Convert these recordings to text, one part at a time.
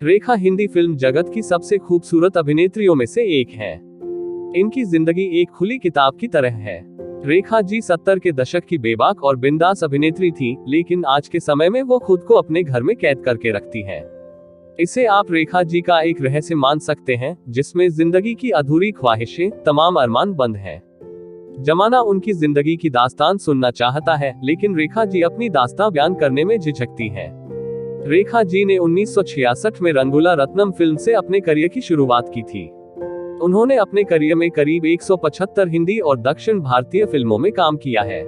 रेखा Hindi film जगत की सबसे खूबसूरत अभिनेत्रियों में से एक है। इनकी जिंदगी एक खुली किताब की तरह है। रेखा जी 70 के दशक की बेबाक और बिंदास अभिनेत्री थी, लेकिन आज के समय में वो खुद को अपने घर में कैद करके रखती हैं। इसे आप रेखा जी का एक रहस्य मान सकते हैं, जिसमें जिंदगी की अधूरी ख्वाहिशें, तमाम अरमान बंद हैं। जमाना उनकी जिंदगी की दास्तान सुनना चाहता है, लेकिन रेखा जी अपनी दास्तान बयान करने में झिझकती हैं। रेखा जी ने 1966 में रंगूला रत्नम फिल्म से अपने करियर की शुरुआत की थी। उन्होंने अपने करियर में करीब 175 हिंदी और दक्षिण भारतीय फिल्मों में काम किया है।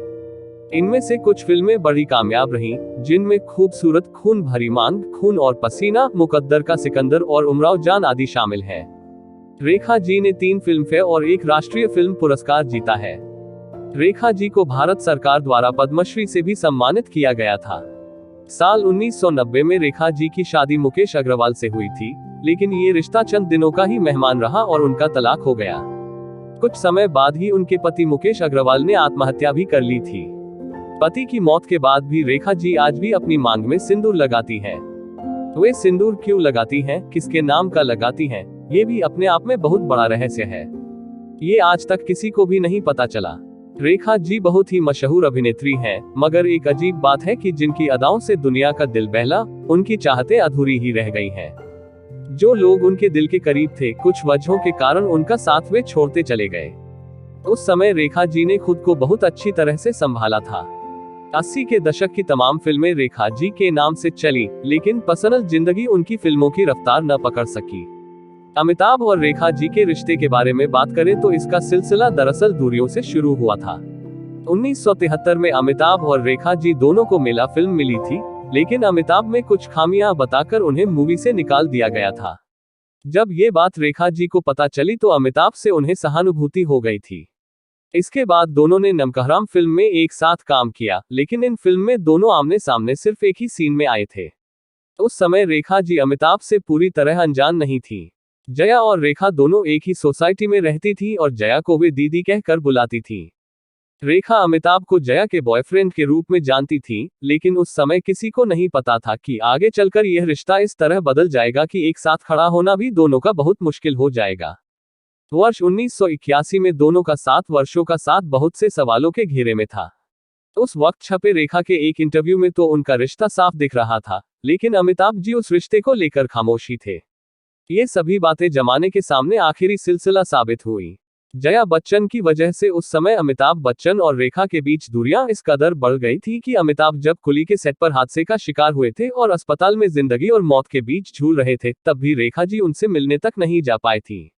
इनमें से कुछ फिल्में बड़ी कामयाब रहीं, जिनमें खूबसूरत, खून भरी मांग, खून और पसीना, मुकद्दर का सिकंदर और उमराव जान आदि शामिल हैं। रेखा जी ने 3 फिल्मफेयर और 1 राष्ट्रीय फिल्म पुरस्कार जीता है। रेखा जी को भारत सरकार द्वारा पद्मश्री से भी सम्मानित किया गया था। साल 1990 में रेखा जी की शादी मुकेश अग्रवाल से हुई थी, लेकिन ये रिश्ता चंद दिनों का ही मेहमान रहा और उनका तलाक हो गया। कुछ समय बाद ही उनके पति मुकेश अग्रवाल ने आत्महत्या भी कर ली थी। पति की मौत के बाद भी रेखा जी आज भी अपनी मांग में सिंदूर लगाती हैं। वे सिंदूर क्यों लगाती हैं, किसके नाम का लगाती हैं, ये भी अपने आप में बहुत बड़ा रहस्य है। ये आज तक किसी को भी नहीं पता चला। रेखा जी बहुत ही मशहूर अभिनेत्री हैं, मगर एक अजीब बात है कि जिनकी अदाओं से दुनिया का दिल बहला, उनकी चाहतें अधूरी ही रह गई हैं। जो लोग उनके दिल के करीब थे, कुछ वजहों के कारण उनका साथ वे छोड़ते चले गए। उस समय रेखा जी ने खुद को बहुत अच्छी तरह से संभाला था। 80 के दशक की तमाम फिल्में रेखा जी के नाम से चली, लेकिन पर्सनल जिंदगी उनकी फिल्मों की रफ्तार न पकड़ सकी। अमिताभ और रेखा जी के रिश्ते के बारे में बात करें तो इसका सिलसिला दरअसल दूरियों से शुरू हुआ था। 1973 में अमिताभ और रेखा जी दोनों को मेला फिल्म मिली थी, लेकिन अमिताभ में कुछ खामियां बताकर उन्हें मूवी से निकाल दिया गया था। जब ये बात रेखा जी को पता चली तो अमिताभ से उन्हें सहानुभूति हो गई थी। इसके बाद दोनों ने नमकहराम फिल्म में एक साथ काम किया, लेकिन इन फिल्म में दोनों आमने सामने सिर्फ एक ही सीन में आए थे। उस समय रेखा जी अमिताभ से पूरी तरह अनजान नहीं थी। जया और रेखा दोनों एक ही सोसाइटी में रहती थी और जया को वे दीदी कहकर बुलाती थी। रेखा अमिताभ को जया के बॉयफ्रेंड के रूप में जानती थी, लेकिन उस समय किसी को नहीं पता था कि आगे चलकर यह रिश्ता इस तरह बदल जाएगा कि एक साथ खड़ा होना भी दोनों का बहुत मुश्किल हो जाएगा। वर्ष 1981 में दोनों का 7 वर्षों का साथ बहुत से सवालों के घेरे में था। उस वक्त छपे रेखा के एक इंटरव्यू में तो उनका रिश्ता साफ दिख रहा था, लेकिन अमिताभ जी उस रिश्ते को लेकर खामोशी थे। ये सभी बातें जमाने के सामने आखिरी सिलसिला साबित हुई। जया बच्चन की वजह से उस समय अमिताभ बच्चन और रेखा के बीच दूरियां इस कदर बढ़ गई थी कि अमिताभ जब कुली के सेट पर हादसे का शिकार हुए थे और अस्पताल में जिंदगी और मौत के बीच झूल रहे थे, तब भी रेखा जी उनसे मिलने तक नहीं जा पाई थी।